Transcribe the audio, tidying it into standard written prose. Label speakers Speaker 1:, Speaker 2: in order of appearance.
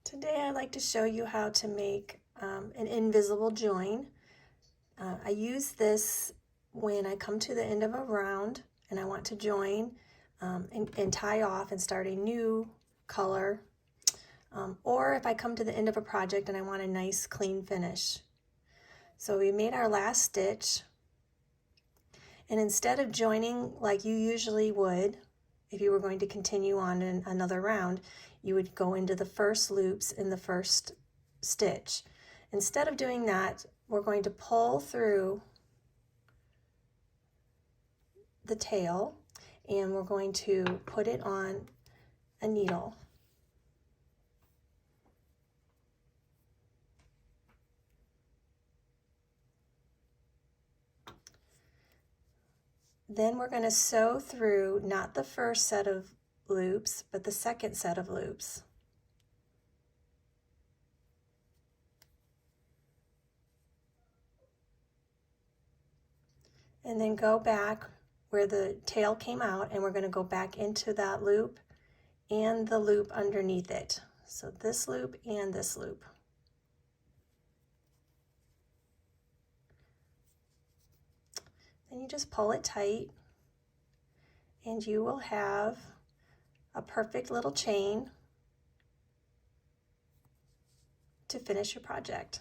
Speaker 1: Today I'd like to show you how to make an invisible join. I use this when I come to the end of a round and I want to join and tie off and start a new color, or if I come to the end of a project and I want a nice clean finish. So we made our last stitch, and instead of joining like you usually would if you were going to continue on in another round, you would go into the first loops in the first stitch. Instead of doing that, we're going to pull through the tail and we're going to put it on a needle. Then we're going to sew through not the first set of loops, but the second set of loops. And then go back where the tail came out, and we're going to go back into that loop and the loop underneath it. So this loop and this loop. Then you just pull it tight and you will have a perfect little chain to finish your project.